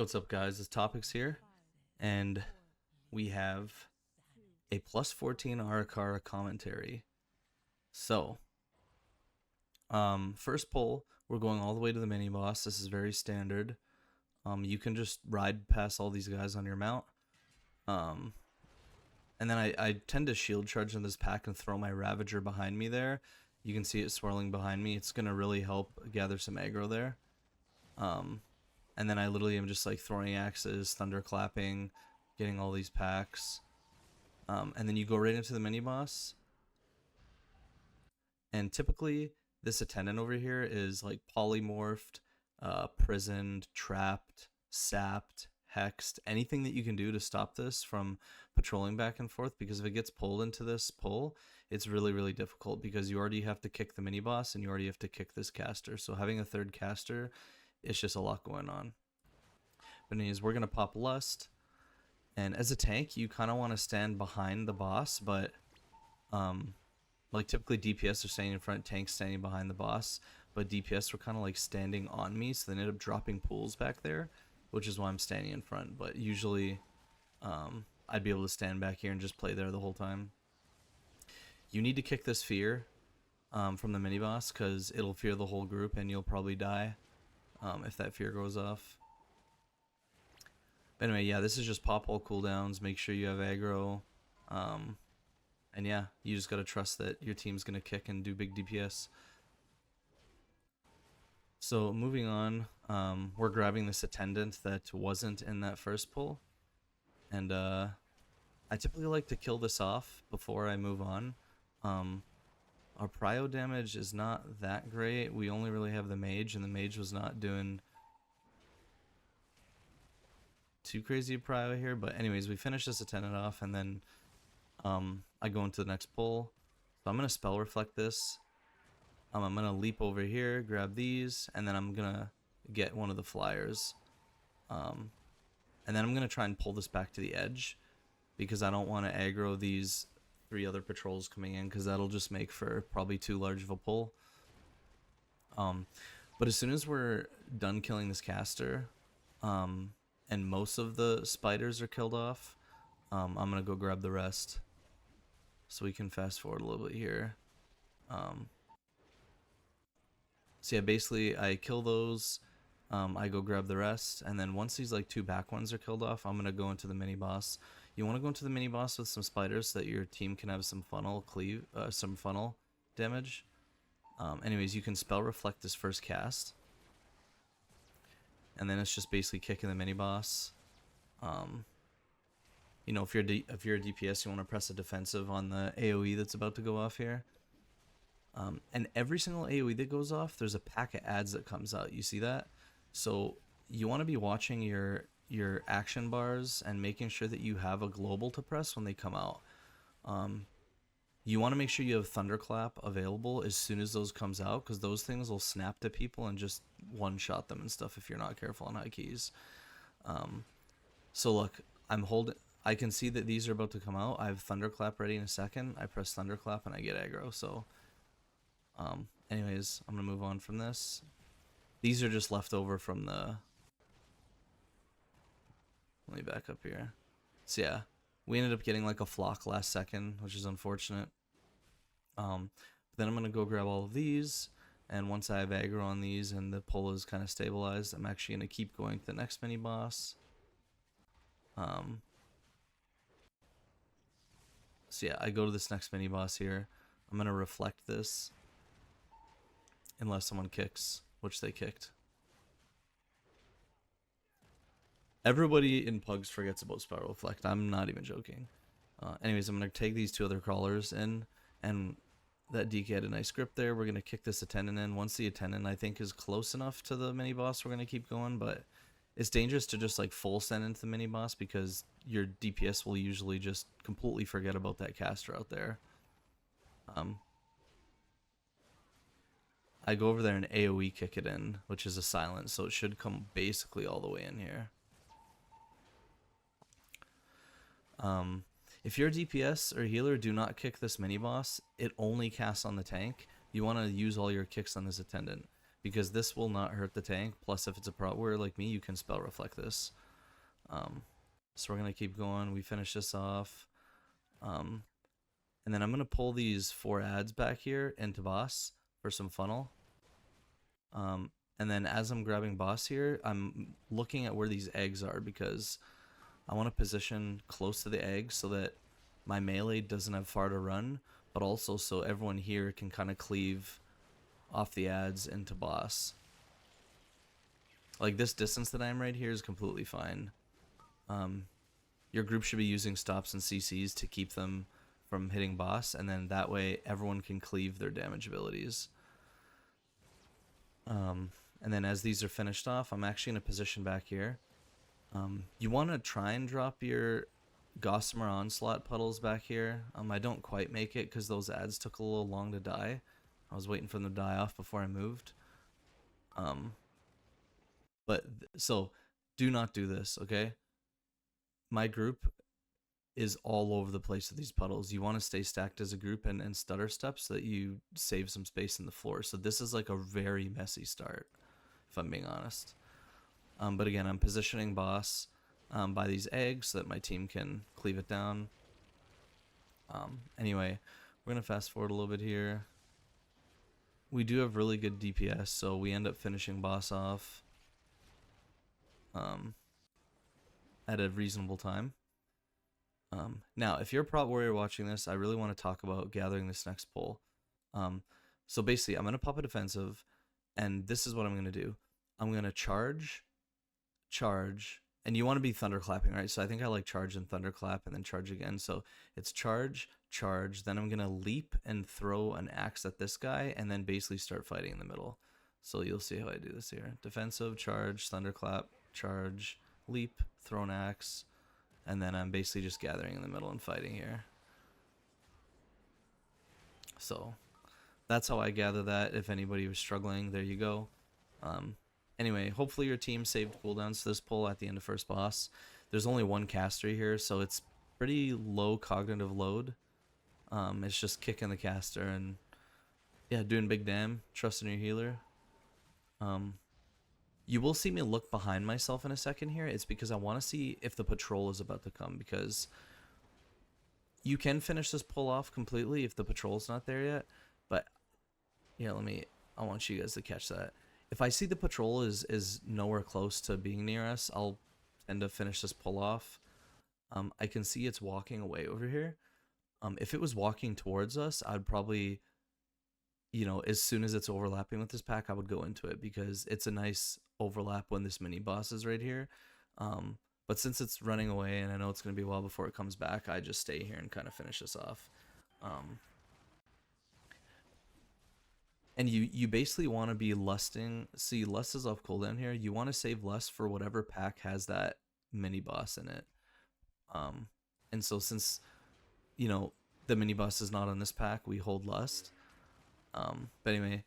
Yo, what's up, guys? It's Topics here, and we have a plus 14 Arakara commentary. So, first pull, we're going all the way to the mini boss. This is very standard. You can just ride past all these guys on your mount. Um, and then I tend to shield charge in this pack and throw my Ravager behind me there. You can see it swirling behind me. It's gonna really help gather some aggro there. And then I literally am just like throwing axes, thunderclapping, getting all these packs. And then you go right into the mini boss. And typically this attendant over here is like polymorphed, prisoned, trapped, sapped, hexed, anything that you can do to stop this from patrolling back and forth, because if it gets pulled into this pull, it's really, really difficult because you already have to kick the mini boss and you already have to kick this caster. So having a third caster, it's just a lot going on. But anyways, we're gonna pop Lust, and as a tank, you kind of want to stand behind the boss, but like typically DPS are standing in front, tanks standing behind the boss, but DPS were kind of like standing on me, so they ended up dropping pools back there, which is why I'm standing in front. But usually, I'd be able to stand back here and just play there the whole time. You need to kick this fear from the mini boss, because it'll fear the whole group and you'll probably die if that fear goes off. But anyway, yeah, this is just pop all cooldowns, make sure you have aggro, and yeah, you just gotta trust that your team's gonna kick and do big DPS. So moving on, we're grabbing this attendant that wasn't in that first pull, and I typically like to kill this off before I move on. Our prio damage is not that great. We only really have the mage, and the mage was not doing too crazy prio here. But anyways, we finish this attendant off, and then I go into the next pull. So I'm gonna spell reflect this. I'm gonna leap over here, grab these, and then I'm gonna get one of the flyers. And then I'm gonna try and pull this back to the edge, because I don't want to aggro these 3 other patrols coming in, because that'll just make for probably too large of a pull. But as soon as we're done killing this caster, and most of the spiders are killed off, I'm gonna go grab the rest. So we can fast forward a little bit here. So yeah, basically I kill those, I go grab the rest, and then once these like 2 back ones are killed off, I'm gonna go into the mini boss. You want to go into the mini boss with some spiders so that your team can have some funnel damage. Anyways, you can spell reflect this first cast, and then it's just basically kicking the mini boss. You know, if you're a DPS, you want to press a defensive on the AoE that's about to go off here. And every single AoE that goes off, there's a pack of ads that comes out. You see that? So you want to be watching your action bars and making sure that you have a global to press when they come out. You want to make sure you have Thunderclap available as soon as those comes out, because those things will snap to people and just one-shot them and stuff if you're not careful on high keys. So look, I can see that these are about to come out. I have Thunderclap ready in a second. I press Thunderclap and I get aggro. So anyways, I'm gonna move on from this. These are just left over from the... Let me back up here. So yeah, we ended up getting like a flock last second, which is unfortunate. But then I'm gonna go grab all of these, and once I have aggro on these and the pull is kind of stabilized, I'm actually gonna keep going to the next mini boss. So yeah, I go to this next mini boss here. I'm gonna reflect this, unless someone kicks, which they kicked. Everybody in Pugs forgets about Spiral Reflect. I'm not even joking. Anyways, I'm going to take these 2 other crawlers in, and that DK had a nice grip there. We're going to kick this attendant in. Once the attendant, I think, is close enough to the mini boss, we're going to keep going, but it's dangerous to just like full send into the mini boss, because your DPS will usually just completely forget about that caster out there. I go over there and AoE kick it in, which is a silence, so it should come basically all the way in here. If you're a DPS or healer, do not kick this mini boss. It only casts on the tank. You want to use all your kicks on this attendant, because this will not hurt the tank. Plus, if it's a Prot warrior like me, you can spell reflect this. So we're gonna keep going. We finish this off, and then I'm gonna pull these 4 ads back here into boss for some funnel. And then as I'm grabbing boss here, I'm looking at where these eggs are because I want to position close to the eggs so that my melee doesn't have far to run, but also so everyone here can kind of cleave off the ads into boss. Like this distance that I'm right here is completely fine. Your group should be using stops and CCs to keep them from hitting boss, and then that way everyone can cleave their damage abilities. And then as these are finished off, I'm actually in a position back here. You want to try and drop your Gossamer Onslaught puddles back here. I don't quite make it because those ads took a little long to die. I was waiting for them to die off before I moved. So do not do this, okay? My group is all over the place with these puddles. You want to stay stacked as a group and stutter step so that you save some space in the floor. So this is like a very messy start, if I'm being honest. But again, I'm positioning boss by these eggs so that my team can cleave it down. Anyway, we're going to fast forward a little bit here. We do have really good DPS, so we end up finishing boss off at a reasonable time. Now, if you're a Prot warrior watching this, I really want to talk about gathering this next pull. So basically, I'm going to pop a defensive, and this is what I'm going to do. I'm going to charge, and you want to be thunderclapping, right? So I think I like charge and thunderclap and then charge again. So it's charge, then I'm going to leap and throw an axe at this guy, and then basically start fighting in the middle. So you'll see how I do this here. Defensive, charge, thunderclap, charge, leap, throw an axe, and then I'm basically just gathering in the middle and fighting here. So that's how I gather that. If anybody was struggling, there you go. Anyway, hopefully your team saved cooldowns to this pull at the end of first boss. There's only one caster here, so it's pretty low cognitive load. It's just kicking the caster and yeah, doing big damn, trusting your healer. You will see me look behind myself in a second here. It's because I want to see if the patrol is about to come, because you can finish this pull off completely if the patrol's not there yet. But yeah, I want you guys to catch that. If I see the patrol is nowhere close to being near us, I'll tend to finish this pull off. I can see it's walking away over here. If it was walking towards us, I'd probably, you know, as soon as it's overlapping with this pack, I would go into it because it's a nice overlap when this mini boss is right here. But since it's running away and I know it's going to be a while before it comes back, I just stay here and kind of finish this off. And you basically want to be lusting. See, lust is off cooldown here. You want to save lust for whatever pack has that mini boss in it. And so since, you know, the mini boss is not on this pack, we hold lust. But anyway,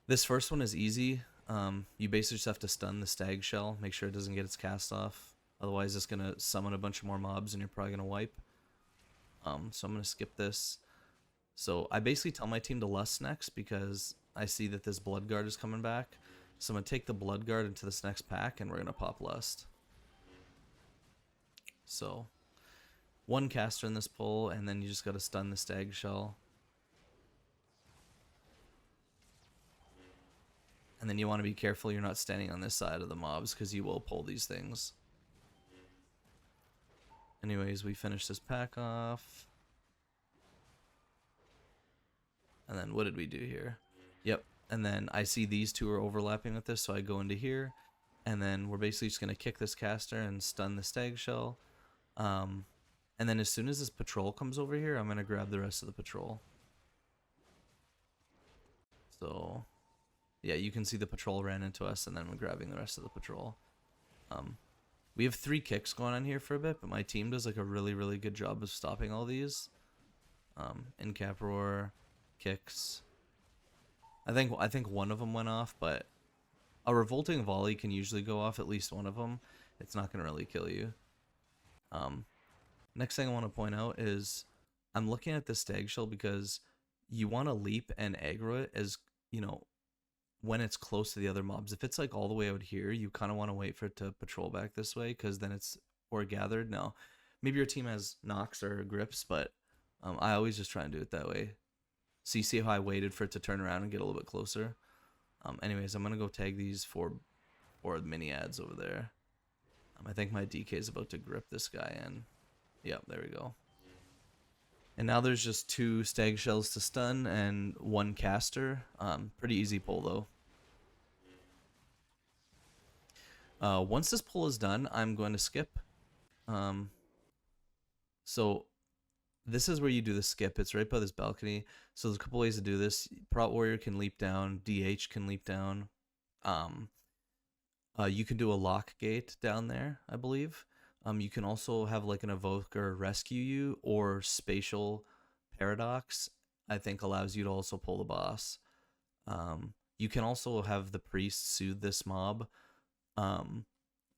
this first one is easy. You basically just have to stun the stag shell, make sure it doesn't get its cast off. Otherwise, it's going to summon a bunch of more mobs and you're probably going to wipe. So I'm going to skip this. So I basically tell my team to lust next because I see that this blood guard is coming back. So I'm going to take the blood guard into this next pack and we're going to pop lust. So one caster in this pull, and then you just got to stun the stag shell. And then you want to be careful you're not standing on this side of the mobs because you will pull these things. Anyways, we finish this pack off. And then what did we do here? Yep. And then I see these two are overlapping with this, so I go into here. And then we're basically just going to kick this caster and stun the stag shell. And then as soon as this patrol comes over here, I'm going to grab the rest of the patrol. So yeah, you can see the patrol ran into us, and then we're grabbing the rest of the patrol. We have 3 kicks going on here for a bit, but my team does like a really, really good job of stopping all these. In cap roar, kicks. I think one of them went off, but a revolting volley can usually go off at least one of them. It's not going to really kill you. Next thing I want to point out is I'm looking at this stag shell because you want to leap and aggro it as, you know, when it's close to the other mobs. If it's like all the way out here, you kind of want to wait for it to patrol back this way, because then it's or gathered. Now, maybe your team has knocks or grips, but I always just try and do it that way. So you see how I waited for it to turn around and get a little bit closer. Anyways, I'm gonna go tag these four mini ads over there. I think my DK is about to grip this guy in. Yep, there we go. And now there's just 2 stag shells to stun and 1 caster. Pretty easy pull though. Once this pull is done, I'm going to skip. So this is where you do the skip. It's right by this balcony. So there's a couple ways to do this. Prot Warrior can leap down. DH can leap down. You can do a lock gate down there, I believe. You can also have like an evoker rescue you, or spatial paradox, I think, allows you to also pull the boss. You can also have the priest soothe this mob, and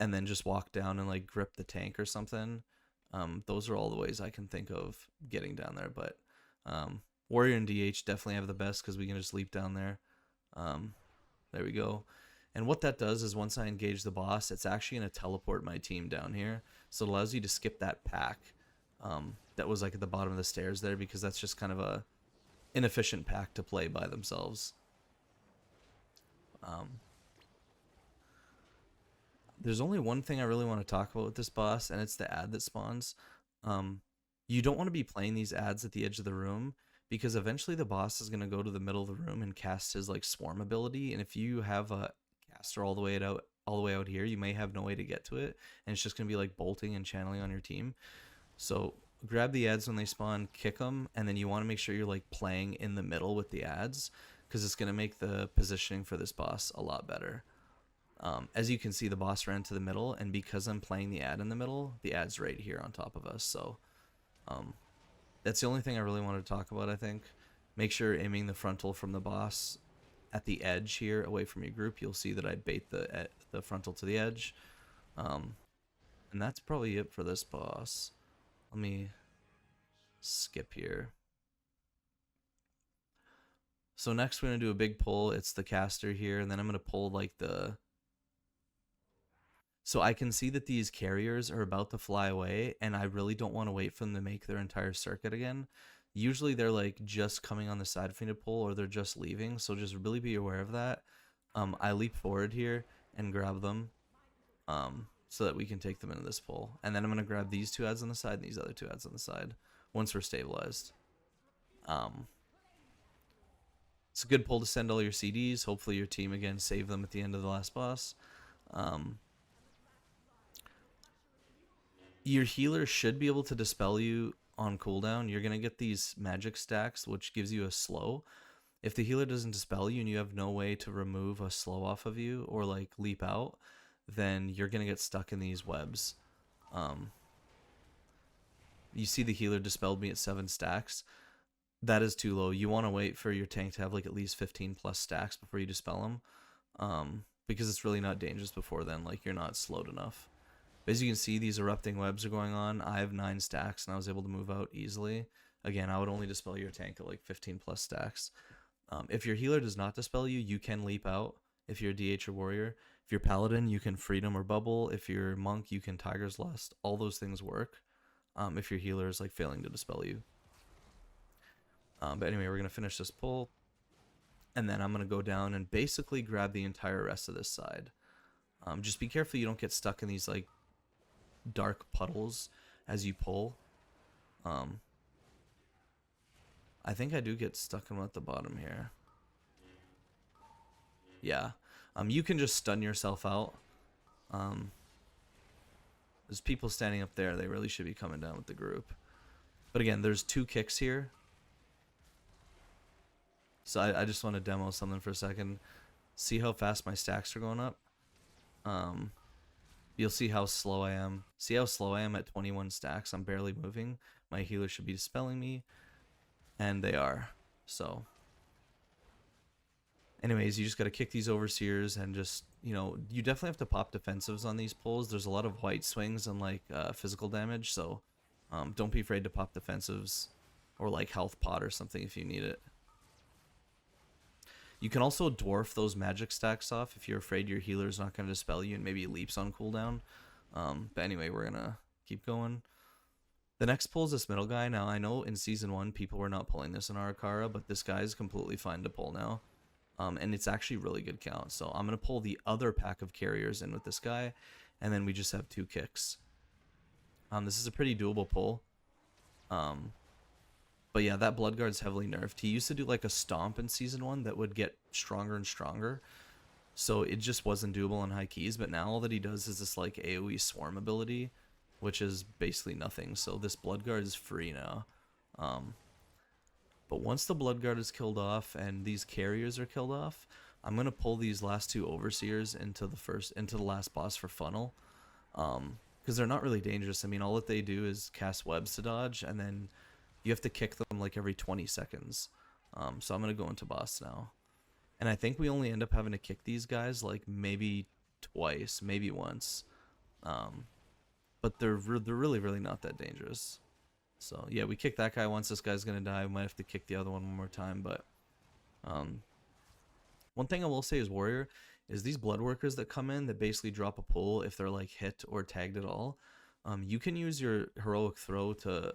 then just walk down and like grip the tank or something. Those are all the ways I can think of getting down there, but Warrior and DH definitely have the best because we can just leap down there. There we go. And what that does is once I engage the boss, it's actually going to teleport my team down here. So it allows you to skip that pack that was like at the bottom of the stairs there, because that's just kind of a inefficient pack to play by themselves. There's only one thing I really want to talk about with this boss, and it's the ad that spawns. You don't want to be playing these ads at the edge of the room, because eventually the boss is going to go to the middle of the room and cast his like swarm ability, and if you have a caster all the way out here, you may have no way to get to it, and it's just going to be like bolting and channeling on your team. So grab the ads when they spawn, kick them, and then you want to make sure you're like playing in the middle with the ads, because it's going to make the positioning for this boss a lot better. As you can see, the boss ran to the middle, and because I'm playing the ad in the middle, the ad's right here on top of us. So that's the only thing I really want to talk about, I think. Make sure you're aiming the frontal from the boss at the edge here, away from your group. You'll see that I bait the frontal to the edge. And that's probably it for this boss. Let me skip here. So next we're going to do a big pull. It's the caster here, and then I'm going to pull like the... So I can see that these carriers are about to fly away, and I really don't want to wait for them to make their entire circuit again. Usually they're like just coming on the side for me to pull, or they're just leaving, so just really be aware of that. I leap forward here and grab them so that we can take them into this pull. And then I'm going to grab these 2 ads on the side and these other 2 ads on the side once we're stabilized. It's a good pull to send all your CDs. Hopefully your team, again, save them at the end of the last boss. Your healer should be able to dispel you on cooldown. You're going to get these magic stacks, which gives you a slow. If the healer doesn't dispel you and you have no way to remove a slow off of you or like leap out, then you're going to get stuck in these webs. You see the healer dispelled me at 7 stacks. That is too low. You want to wait for your tank to have like at least 15 plus stacks before you dispel them, because it's really not dangerous before then. Like, you're not slowed enough. But as you can see, these erupting webs are going on. I have 9 stacks and I was able to move out easily. Again, I would only dispel your tank at like 15 plus stacks. If your healer does not dispel you, you can leap out if you're a DH or warrior. If you're paladin, you can freedom or bubble. If you're monk, you can tiger's lust. All those things work if your healer is like failing to dispel you. But anyway, we're going to finish this pull, and then I'm going to go down and basically grab the entire rest of this side. Just be careful you don't get stuck in these like dark puddles as you pull. I think I do get stuck in one at the bottom here. Yeah. You can just stun yourself out. There's people standing up there. They really should be coming down with the group. But again, there's 2 kicks here. So I just want to demo something for a second. See how fast my stacks are going up? You'll see how slow I am. See how slow I am at 21 stacks? I'm barely moving. My healer should be dispelling me. And they are. So anyways, you just got to kick these overseers and just, you know, you definitely have to pop defensives on these pulls. There's a lot of white swings and like physical damage. So don't be afraid to pop defensives or like health pot or something if you need it. You can also dwarf those magic stacks off if you're afraid your healer's not going to dispel you and maybe leaps on cooldown. But anyway, we're going to keep going. The next pull is this middle guy. Now, I know in Season 1 people were not pulling this in Arakara, but this guy is completely fine to pull now. And it's actually really good count. So I'm going to pull the other pack of carriers in with this guy, and then we just have 2 kicks. This is a pretty doable pull. But yeah, that Bloodguard's heavily nerfed. He used to do like a stomp in Season 1 that would get stronger and stronger. So it just wasn't doable on high keys, but now all that he does is this like AoE swarm ability, which is basically nothing. So this Bloodguard is free now. But once the Bloodguard is killed off and these carriers are killed off, I'm gonna pull these last 2 Overseers into the last boss for funnel. Because they're not really dangerous. I mean, all that they do is cast webs to dodge, and then you have to kick them like every 20 seconds. So I'm gonna go into boss now. And I think we only end up having to kick these guys like maybe twice, maybe once. But they're really, really not that dangerous. So yeah, we kick that guy once. This guy's gonna die. We might have to kick the other one more time. But one thing I will say is Warrior is these blood workers that come in that basically drop a pull if they're like hit or tagged at all. You can use your heroic throw to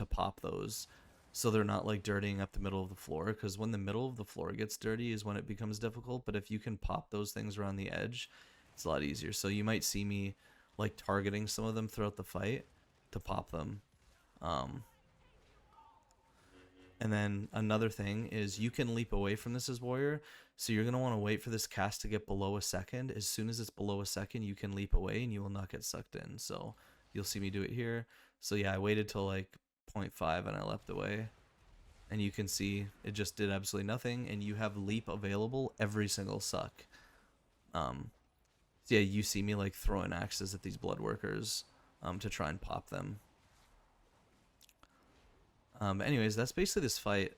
pop those, so they're not like dirtying up the middle of the floor, because when the middle of the floor gets dirty is when it becomes difficult. But if you can pop those things around the edge, it's a lot easier. So you might see me like targeting some of them throughout the fight to pop them. And then another thing is you can leap away from this as Warrior, so you're going to want to wait for this cast to get below a second. As soon as it's below a second, you can leap away and you will not get sucked in. So you'll see me do it here. So yeah, I waited till like 0.5 and I leapt away, and you can see it just did absolutely nothing, and you have leap available every single suck. So yeah, you see me like throwing axes at these blood workers to try and pop them. Anyways, that's basically this fight.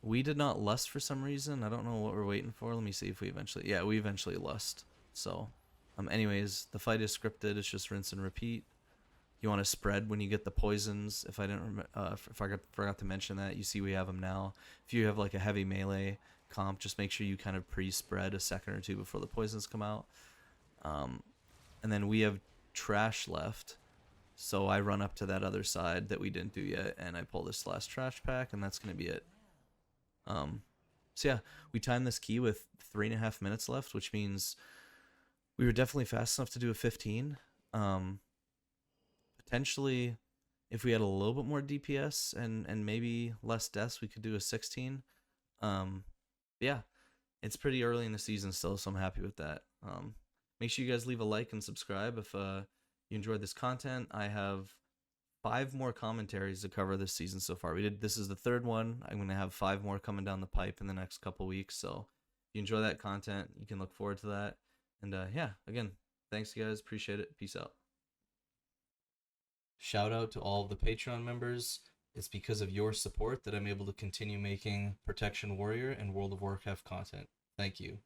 We did not lust for some reason. I don't know what we're waiting for. Let me see if we eventually... Yeah, we eventually lust. So, anyways, the fight is scripted. It's just rinse and repeat. You want to spread when you get the poisons. If I didn't, if I forgot to mention that, you see we have them now. If you have like a heavy melee comp, just make sure you kind of pre-spread a second or two before the poisons come out. And then we have trash left. So I run up to that other side that we didn't do yet, and I pull this last trash pack, and that's going to be it. So yeah, we timed this key with 3.5 minutes left, which means we were definitely fast enough to do a 15. Potentially, if we had a little bit more DPS and maybe less deaths, we could do a 16. Yeah, it's pretty early in the season still, so I'm happy with that. Make sure you guys leave a like and subscribe if you enjoyed this content. I have 5 more commentaries to cover this season so far. This is the 3rd one. I'm going to have 5 more coming down the pipe in the next couple weeks. So if you enjoy that content, you can look forward to that. And yeah, again, thanks you guys. Appreciate it. Peace out. Shout out to all of the Patreon members. It's because of your support that I'm able to continue making Protection Warrior and World of Warcraft content. Thank you.